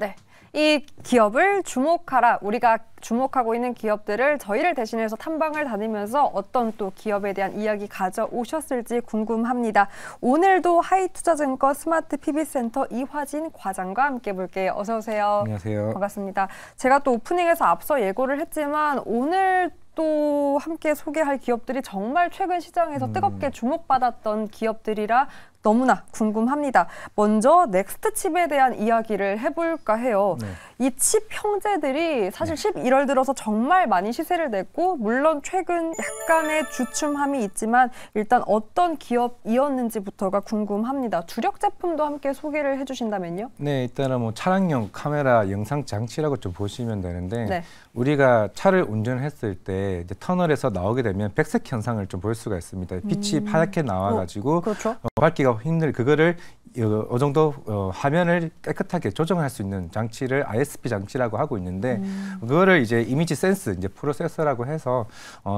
네. 이 기업을 주목하라. 우리가 주목하고 있는 기업들을 저희를 대신해서 탐방을 다니면서 어떤 또 기업에 대한 이야기 가져오셨을지 궁금합니다. 오늘도 하이투자증권 스마트 PB센터 이화진 과장과 함께 볼게요. 어서 오세요. 안녕하세요. 반갑습니다. 제가 또 오프닝에서 앞서 예고를 했지만 오늘 또 함께 소개할 기업들이 정말 최근 시장에서 뜨겁게 주목받았던 기업들이라 너무나 궁금합니다. 먼저 넥스트칩에 대한 이야기를 해볼까 해요. 네. 이 칩 형제들이 사실 11월 들어서 정말 많이 시세를 냈고 물론 최근 약간의 주춤함이 있지만 일단 어떤 기업이었는지부터가 궁금합니다. 주력 제품도 함께 소개를 해주신다면요? 네, 일단은 뭐 차량용 카메라 영상 장치라고 좀 보시면 되는데 네. 우리가 차를 운전했을 때 이제 터널에서 나오게 되면 백색 현상을 좀 볼 수가 있습니다. 빛이 하얗게 나와가지고 그렇죠. 밝기가 힘들 그거를 어느 정도 화면을 깨끗하게 조정할 수 있는 장치를 ISP 장치라고 하고 있는데 그거를 이제 이미지 센스 이제 프로세서라고 해서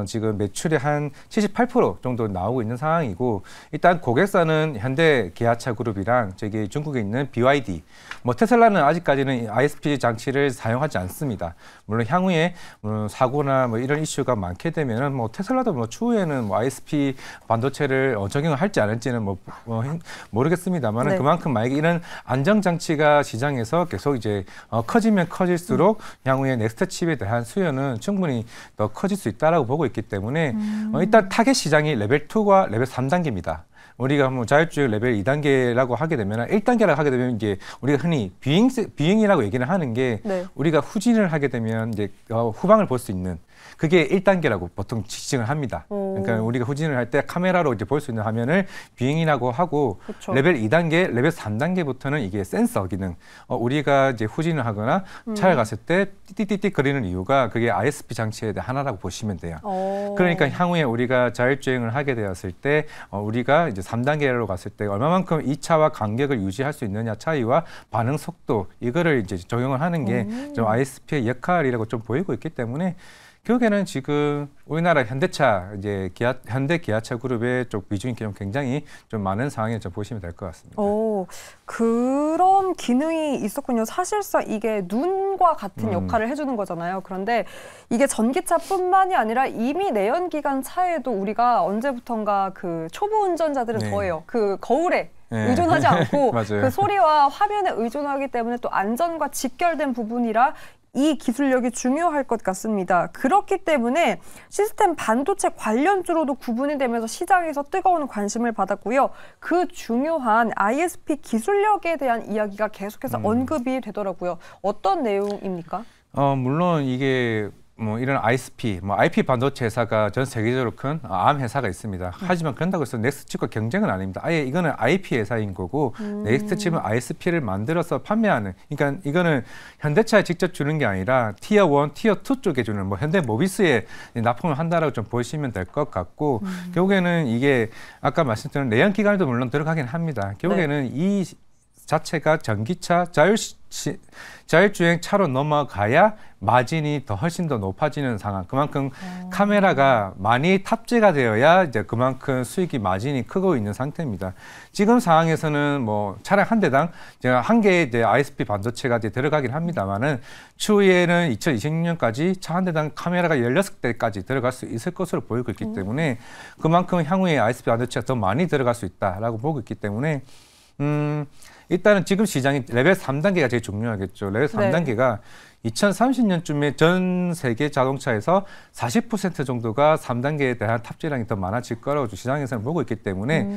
지금 매출의 한 78% 정도 나오고 있는 상황이고 일단 고객사는 현대 기아차 그룹이랑 저기 중국에 있는 BYD 뭐 테슬라는 아직까지는 ISP 장치를 사용하지 않습니다. 물론 향후에 사고나 뭐 이런 이슈가 많게 되면은 뭐 테슬라도 뭐 추후에는 뭐 ISP 반도체를 적용을 할지 안 할지는 뭐 모르겠습니다만. 네. 그만큼 만약에 이런 안정장치가 시장에서 계속 이제 커지면 커질수록 향후에 넥스트 칩에 대한 수요는 충분히 더 커질 수 있다라고 보고 있기 때문에 일단 타겟 시장이 레벨 2과 레벨 3단계입니다. 우리가 뭐 자율주행 레벨 2단계라고 하게 되면 1단계라고 하게 되면 이제 우리가 흔히 비행이라고 얘기를 하는 게 네. 우리가 후진을 하게 되면 이제 후방을 볼 수 있는 그게 1단계라고 보통 지칭을 합니다. 그러니까 우리가 후진을 할 때 카메라로 이제 볼 수 있는 화면을 비행이라고 하고 그쵸. 레벨 2단계, 레벨 3단계부터는 이게 센서 기능. 우리가 이제 후진을 하거나 차를 갔을 때 띠띠띠띠 거리는 이유가 그게 ISP 장치의 하나라고 보시면 돼요. 그러니까 향후에 우리가 자율주행을 하게 되었을 때 우리가 이제 3단계로 갔을 때 얼마만큼 이 차와 간격을 유지할 수 있느냐 차이와 반응 속도 이거를 이제 적용을 하는 게 좀 ISP의 역할이라고 좀 보이고 있기 때문에 결국에는 지금 우리나라 현대차 이제 현대 기아차 그룹의 쪽 비중이 굉장히 좀 많은 상황에 좀 보시면 될 것 같습니다. 오, 그런 기능이 있었군요. 사실상 이게 눈과 같은 역할을 해주는 거잖아요. 그런데 이게 전기차뿐만이 아니라 이미 내연기관 차에도 우리가 언제부턴가 그 초보 운전자들은 네. 더해요. 그 거울에 네. 의존하지 않고 그 소리와 화면에 의존하기 때문에 또 안전과 직결된 부분이라 이 기술력이 중요할 것 같습니다. 그렇기 때문에 시스템 반도체 관련주로도 구분이 되면서 시장에서 뜨거운 관심을 받았고요. 그 중요한 ISP 기술력에 대한 이야기가 계속해서 언급이 되더라고요. 어떤 내용입니까? 물론 이게 뭐 이런 ISP, 뭐 IP 반도체 회사가 전 세계적으로 큰 암 회사가 있습니다. 하지만 그런다고 해서 넥스트칩과 경쟁은 아닙니다. 아예 이거는 IP 회사인 거고 넥스트칩은 ISP를 만들어서 판매하는. 그러니까 이거는 현대차에 직접 주는 게 아니라 티어 1, 티어 2 쪽에 주는 뭐 현대 모비스에 납품을 한다라고 좀 보시면 될 것 같고 결국에는 이게 아까 말씀드린 내연기관도 물론 들어가긴 합니다. 결국에는 네. 이 자체가 전기차 자율주행 차로 넘어가야 마진이 더 훨씬 더 높아지는 상황. 그만큼 카메라가 많이 탑재가 되어야 이제 그만큼 수익이 마진이 크고 있는 상태입니다. 지금 상황에서는 뭐 차량 한 대당 한 개의 이제 ISP 반도체가 이제 들어가긴 합니다만은 추후에는 2026년까지 차 한 대당 카메라가 16대까지 들어갈 수 있을 것으로 보이고 있기 때문에 그만큼 향후에 ISP 반도체가 더 많이 들어갈 수 있다라고 보고 있기 때문에 일단은 지금 시장이 레벨 3단계가 제일 중요하겠죠. 레벨 3단계가 네. 2030년쯤에 전 세계 자동차에서 40% 정도가 3단계에 대한 탑재량이 더 많아질 거라고 시장에서는 보고 있기 때문에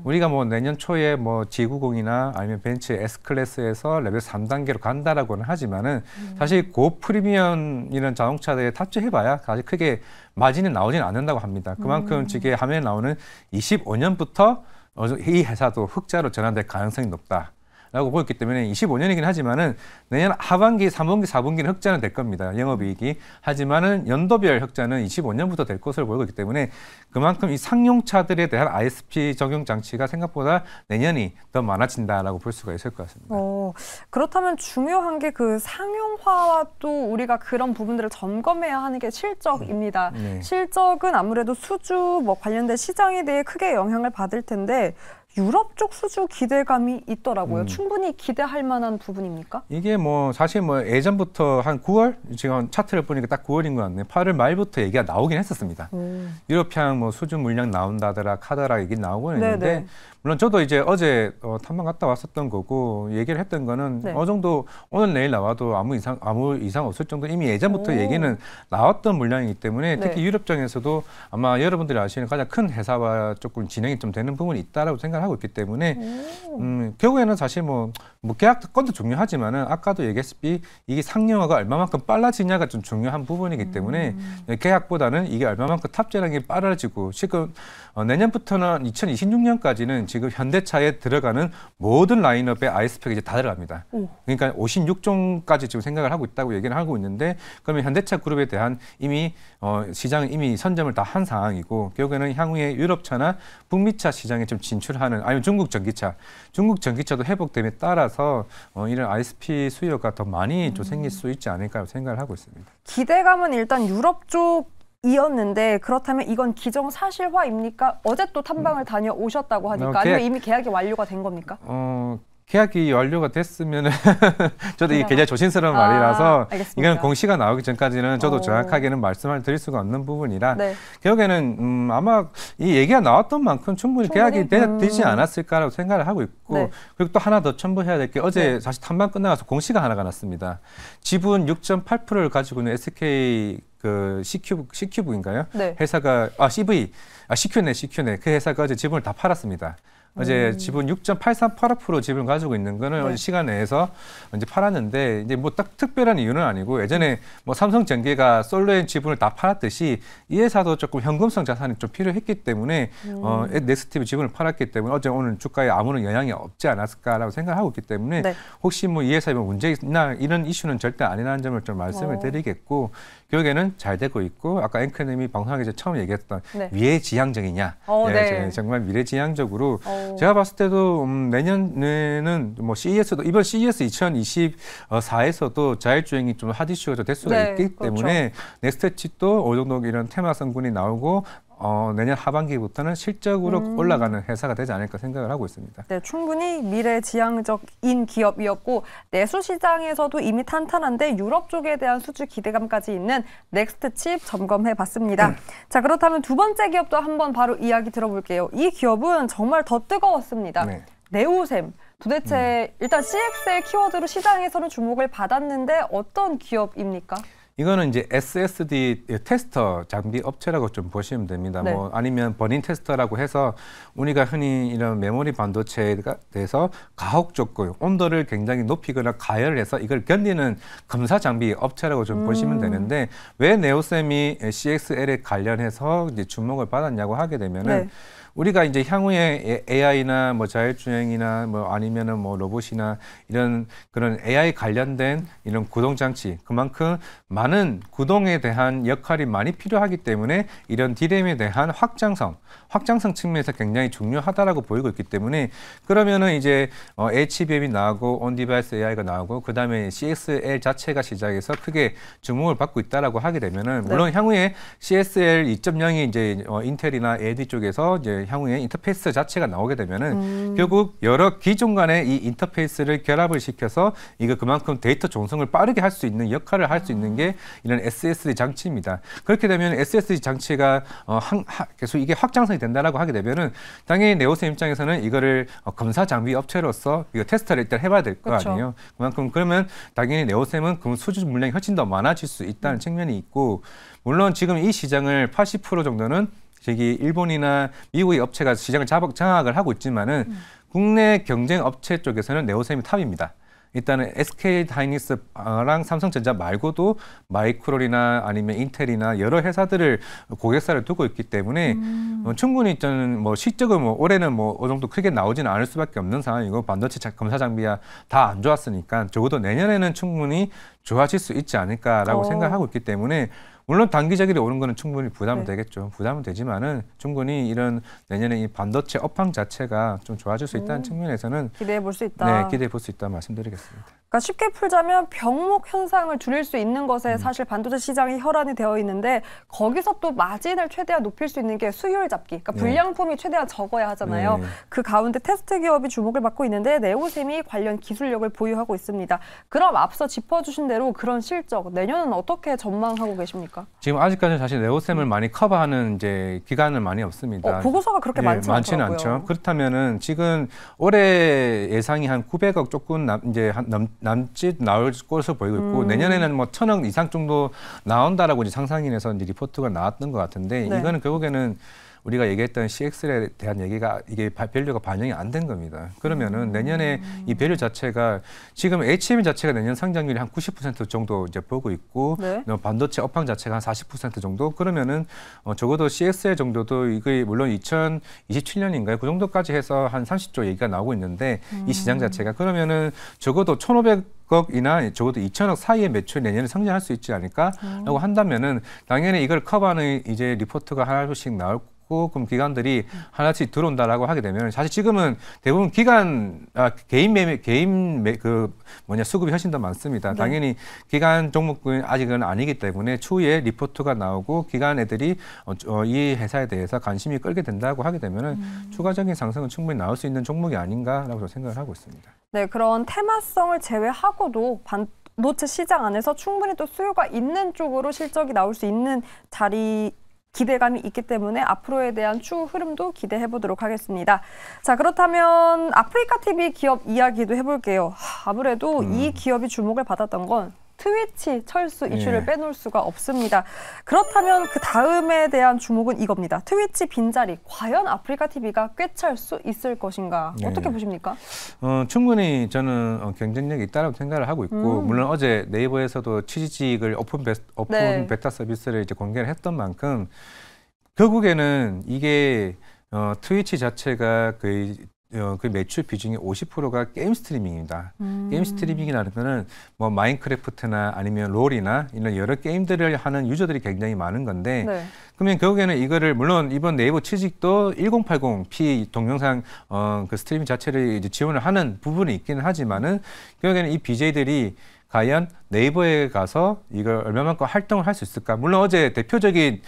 우리가 뭐 내년 초에 뭐 G90이나 아니면 벤츠 S클래스에서 레벨 3단계로 간다라고는 하지만은 사실 고프리미엄 이런 자동차들에 탑재해봐야 사실 크게 마진이 나오지는 않는다고 합니다. 그만큼 지금 화면에 나오는 25년부터 이 회사도 흑자로 전환될 가능성이 높다라고 보였기 때문에 25년이긴 하지만은 내년 하반기, 3분기, 4분기는 흑자는 될 겁니다. 영업이익이. 하지만은 연도별 흑자는 25년부터 될 것으로 보이고 있기 때문에 그만큼 이 상용차들에 대한 ISP 적용 장치가 생각보다 내년이 더 많아진다라고 볼 수가 있을 것 같습니다. 그렇다면 중요한 게 그 상용화와 또 우리가 그런 부분들을 점검해야 하는 게 실적입니다. 네. 실적은 아무래도 수주 뭐 관련된 시장에 대해 크게 영향을 받을 텐데 유럽 쪽 수주 기대감이 있더라고요. 충분히 기대할 만한 부분입니까? 이게 뭐 사실 뭐 예전부터 한 9월 지금 차트를 보니까 딱 9월인 것 같네요. 8월 말부터 얘기가 나오긴 했었습니다. 유럽향 뭐 수주 물량 나온다더라 카더라 얘기 나오고 있는데 네네. 물론 저도 이제 어제 탐방 갔다 왔었던 거고 얘기를 했던 거는 네. 어느 정도 오늘 내일 나와도 아무 이상 없을 정도 이미 예전부터 얘기는 나왔던 물량이기 때문에 특히 네. 유럽장에서도 아마 여러분들이 아시는 가장 큰 회사와 조금 진행이 좀 되는 부분이 있다라고 생각하고 있기 때문에 결국에는 사실 뭐 계약 건도 중요하지만은 아까도 얘기했듯이 이게 상용화가 얼마만큼 빨라지냐가 좀 중요한 부분이기 때문에 계약보다는 이게 얼마만큼 탑재라는 게 빨라지고 지금 내년부터는 2026년까지는 지금 현대차에 들어가는 모든 라인업의 아이스팩이 이제 다 들어갑니다. 그러니까 56종까지 지금 생각을 하고 있다고 얘기를 하고 있는데 그러면 현대차 그룹에 대한 이미 시장은 이미 선점을 다 한 상황이고 결국에는 향후에 유럽차나 북미차 시장에 좀 진출하는 아니면 중국 전기차도 회복됨에 따라서 이런 ISP 수요가 더 많이 좀 생길 수 있지 않을까 생각을 하고 있습니다. 기대감은 일단 유럽 쪽이었는데 그렇다면 이건 기정사실화입니까? 어제 또 탐방을 다녀오셨다고 하니까 아니면 이미 계약이 완료가 된 겁니까? 계약이 완료가 됐으면은 저도 이게 굉장히 조심스러운 말이라서 알겠습니다. 이건 공시가 나오기 전까지는 저도 정확하게는 말씀을 드릴 수가 없는 부분이라 네. 결국에는 아마 이 얘기가 나왔던 만큼 충분히 계약이 되지 않았을까라고 생각을 하고 있고 네. 그리고 또 하나 더 첨부해야 될 게 어제 사실 탐방 끝나가서 공시가 하나가 났습니다. 지분 6.8%를 가지고 있는 SK 그 CQ브인가요? 네. 회사가 CQ네 그 회사가 어제 지분을 다 팔았습니다. 어제 지분 6.838% 지분을 가지고 있는 거는 어제 시간 내에서 이제 팔았는데 이제 뭐 딱 특별한 이유는 아니고 예전에 뭐 삼성전기가 솔로엔 지분을 다 팔았듯이 이 회사도 조금 현금성 자산이 좀 필요했기 때문에 넥스티브 지분을 팔았기 때문에 어제 오늘 주가에 아무런 영향이 없지 않았을까라고 생각하고 있기 때문에 혹시 뭐 이 회사에 뭐 문제 있나 이런 이슈는 절대 아니라는 점을 좀 말씀을 드리겠고 결국에는 잘 되고 있고 아까 앵커님이 방송하기 전에 처음 얘기했던 미래지향적이냐 정말 미래지향적으로 제가 봤을 때도 내년에는 뭐 CES도 이번 CES 2024에서도 자율주행이 좀 핫 이슈가 될 수가 있기 때문에 넥스트칩도 어느 정도 이런 테마 성분이 나오고 내년 하반기부터는 실적으로 올라가는 회사가 되지 않을까 생각을 하고 있습니다. 네, 충분히 미래지향적인 기업이었고 내수 시장에서도 이미 탄탄한데 유럽 쪽에 대한 수주 기대감까지 있는 넥스트칩 점검해봤습니다. 자, 그렇다면 두 번째 기업도 한번 바로 이야기 들어볼게요. 이 기업은 정말 더 뜨거웠습니다. 네오셈. 도대체 일단 CXL 키워드로 시장에서는 주목을 받았는데 어떤 기업입니까? 이거는 이제 SSD 테스터 장비 업체라고 좀 보시면 됩니다. 뭐 아니면 버닝 테스터라고 해서 우리가 흔히 이런 메모리 반도체에 대해서 가혹 조건, 온도를 굉장히 높이거나 가열을 해서 이걸 견디는 검사 장비 업체라고 좀 보시면 되는데 왜 네오셈이 CXL에 관련해서 이제 주목을 받았냐고 하게 되면은 우리가 이제 향후에 AI나 뭐 자율주행이나 뭐 아니면은 뭐 로봇이나 이런 그런 AI 관련된 이런 구동 장치 그만큼 많은 구동에 대한 역할이 많이 필요하기 때문에 이런 D램에 대한 확장성 측면에서 굉장히 중요하다라고 보이고 있기 때문에 그러면은 이제 HBM이 나오고 온디바이스 AI가 나오고 그다음에 CXL 자체가 시장에서 크게 주목을 받고 있다라고 하게 되면은 물론 향후에 CXL 2.0이 이제 인텔이나 AMD 쪽에서 이제 향후에 인터페이스 자체가 나오게 되면은 결국 여러 기종 간의 이 인터페이스를 결합을 시켜서 이거 그만큼 데이터 종성을 빠르게 할 수 있는 역할을 할 수 있는 게 이런 SSD 장치입니다. 그렇게 되면 SSD 장치가 계속 이게 확장성이 된다라고 하게 되면은 당연히 네오셈 입장에서는 이거를 검사 장비 업체로서 이거 테스트를 일단 해봐야 될 거 아니에요. 그만큼 그러면 당연히 네오셈은 그 수주 물량이 훨씬 더 많아질 수 있다는 측면이 있고 물론 지금 이 시장을 80% 정도는 저기 일본이나 미국의 업체가 시장을 장악을 하고 있지만은 국내 경쟁 업체 쪽에서는 네오셈이 탑입니다. 일단은 SK하이닉스랑 삼성전자 말고도 마이크론이나 아니면 인텔이나 여러 회사들을 고객사를 두고 있기 때문에 충분히 저는 뭐 실적은 뭐 올해는 뭐 어느 정도 크게 나오지는 않을 수밖에 없는 상황이고 반도체 검사 장비야 다 안 좋았으니까 적어도 내년에는 충분히 좋아질 수 있지 않을까라고 생각하고 있기 때문에 물론 단기적으로 오는 거는 충분히 부담은 되겠죠. 부담은 되지만은 충분히 이런 내년에 이 반도체 업황 자체가 좀 좋아질 수 있다는 측면에서는 기대해 볼 수 있다. 네, 기대해 볼 수 있다 말씀드리겠습니다. 그러니까 쉽게 풀자면 병목 현상을 줄일 수 있는 것에 사실 반도체 시장이 혈안이 되어 있는데 거기서 또 마진을 최대한 높일 수 있는 게 수율 잡기. 그러니까 불량품이 최대한 적어야 하잖아요. 그 가운데 테스트 기업이 주목을 받고 있는데 네오셈이 관련 기술력을 보유하고 있습니다. 그럼 앞서 짚어주신 대로 그런 실적 내년은 어떻게 전망하고 계십니까? 지금 아직까지는 사실 네오셈을 많이 커버하는 이제 기간은 많이 없습니다. 보고서가 그렇게 많지는 않죠. 그렇다면은 지금 올해 예상이 한 900억 조금 남짓 나올 것으로 보이고 있고 내년에는 뭐 1000억 이상 정도 나온다라고 이제 상상인에서 이제 리포트가 나왔던 것 같은데 이거는 결국에는 우리가 얘기했던 CX에 대한 얘기가 이게 밸류가 반영이 안 된 겁니다. 그러면은 내년에 이 밸류 자체가 지금 HME 자체가 내년 상장률이 한 90% 정도 이제 보고 있고 반도체 업황 자체가 한 40% 정도 그러면은 적어도 CXL 정도도 이게 물론 2027년인가요? 그 정도까지 해서 한 30조 얘기가 나오고 있는데 이 시장 자체가 그러면은 적어도 1,500억이나 적어도 2,000억 사이의 매출 내년에 성장할 수 있지 않을까라고 한다면은 당연히 이걸 커버하는 이제 리포트가 하나씩 나올 그럼 기관들이 하나씩 들어온다라고 하게 되면 사실 지금은 대부분 개인 수급이 훨씬 더 많습니다. 당연히 기관 종목은 아직은 아니기 때문에 추후에 리포트가 나오고 기관 애들이 이 회사에 대해서 관심이 끌게 된다고 하게 되면은 추가적인 상승은 충분히 나올 수 있는 종목이 아닌가라고 생각을 하고 있습니다. 네, 그런 테마성을 제외하고도 반도체 시장 안에서 충분히 또 수요가 있는 쪽으로 실적이 나올 수 있는 기대감이 있기 때문에 앞으로에 대한 추후 흐름도 기대해 보도록 하겠습니다. 자, 그렇다면 아프리카 TV 기업 이야기도 해볼게요. 아무래도 이 기업이 주목을 받았던 건 트위치 철수 이슈를 빼놓을 수가 없습니다. 그렇다면 그 다음에 대한 주목은 이겁니다. 트위치 빈자리, 과연 아프리카 TV가 꿰찰 수 있을 것인가? 어떻게 보십니까? 충분히 저는 경쟁력이 있다고 생각을 하고 있고 물론 어제 네이버에서도 취직을 오픈 베타 서비스를 이제 공개를 했던 만큼 결국에는 이게 트위치 자체가 그 매출 비중이 50%가 게임 스트리밍입니다. 게임 스트리밍이라는 거는 뭐 마인크래프트나 아니면 롤이나 이런 여러 게임들을 하는 유저들이 굉장히 많은 건데 그러면 결국에는 이거를 물론 이번 네이버 취직도 1080p 동영상 그 스트리밍 자체를 이제 지원을 하는 부분이 있기는 하지만은 결국에는 이 BJ들이 과연 네이버에 가서 이걸 얼마만큼 활동을 할 수 있을까? 물론 어제 대표적인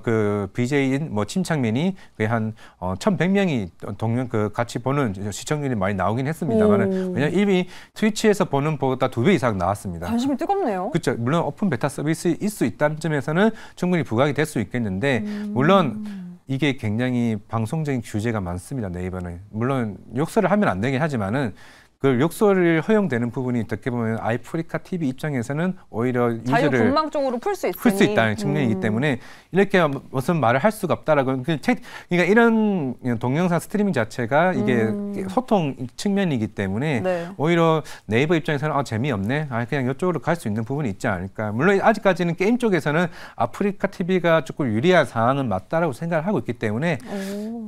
그 BJ인 뭐 침착맨이 거의 한 1,100명이 같이 보는 시청률이 많이 나오긴 했습니다만은 왜냐면 이미 트위치에서 보는 보다 2배 이상 나왔습니다. 관심이 뜨겁네요. 그렇죠. 물론 오픈 베타 서비스일 수 있다는 점에서는 충분히 부각이 될 수 있겠는데 물론 이게 굉장히 방송적인 규제가 많습니다. 네이버는 물론 욕설을 하면 안 되긴 하지만은. 그 욕설을 허용되는 부분이 어떻게 보면 아프리카 TV 입장에서는 오히려 유저를 자유분방적으로 풀 수 있다는 측면이기 때문에 이렇게 무슨 말을 할 수가 없다라고 그러니까 이런 동영상 스트리밍 자체가 이게 소통 측면이기 때문에 오히려 네이버 입장에서는 재미없네 그냥 이쪽으로 갈 수 있는 부분이 있지 않을까. 물론 아직까지는 게임 쪽에서는 아프리카 TV가 조금 유리한 상황은 맞다라고 생각을 하고 있기 때문에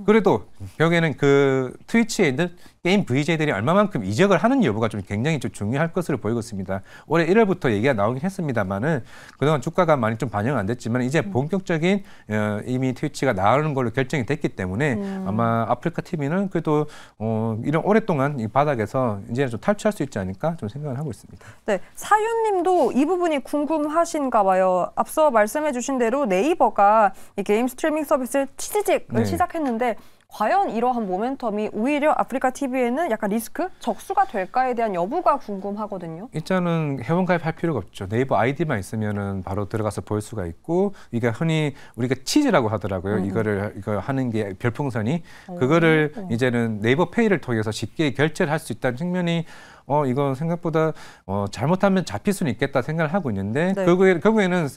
그래도 결국에는 그 트위치에 있는 게임 VJ들이 얼마만큼 이적을 하는 여부가 좀 굉장히 좀 중요할 것으로 보이고 있습니다. 올해 1월부터 얘기가 나오긴 했습니다만은 그동안 주가가 많이 좀 반영 안 됐지만 이제 본격적인 이미 트위치가 나오는 걸로 결정이 됐기 때문에 아마 아프리카 TV는 그래도 이런 오랫동안 이 바닥에서 이제는 좀 탈출할 수 있지 않을까 좀 생각을 하고 있습니다. 네, 사윤님도 이 부분이 궁금하신가 봐요. 앞서 말씀해주신 대로 네이버가 이 게임 스트리밍 서비스 취직을 시작했는데. 과연 이러한 모멘텀이 오히려 아프리카 TV에는 약간 리스크, 적수가 될까에 대한 여부가 궁금하거든요. 일단은 회원 가입할 필요가 없죠. 네이버 아이디만 있으면은 바로 들어가서 볼 수가 있고 이게 흔히 우리가 치즈라고 하더라고요. 이거 하는 게 별풍선이 그거를 이제는 네이버 페이를 통해서 쉽게 결제를 할 수 있다는 측면이 이거 생각보다 잘못하면 잡힐 수는 있겠다 생각을 하고 있는데 결국에는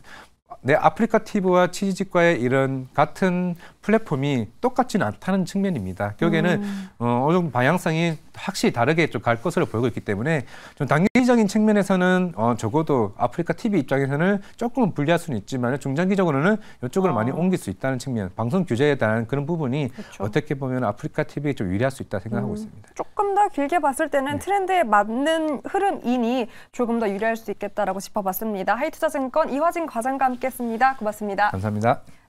내 아프리카 TV와 취직과의 이런 같은 플랫폼이 똑같지는 않다는 측면입니다. 결국에는 어느 정도 방향성이 확실히 다르게 좀 갈 것으로 보이고 있기 때문에 좀 단기적인 측면에서는 적어도 아프리카 TV 입장에서는 조금은 불리할 수는 있지만 중장기적으로는 이쪽으로 많이 옮길 수 있다는 측면, 방송 규제에 대한 그런 부분이 어떻게 보면 아프리카 TV에 좀 유리할 수 있다 생각하고 있습니다. 조금 더 길게 봤을 때는 트렌드에 맞는 흐름이니 조금 더 유리할 수 있겠다라고 짚어봤습니다. 하이투자증권 이화진 과장과 함께했습니다. 고맙습니다. 감사합니다.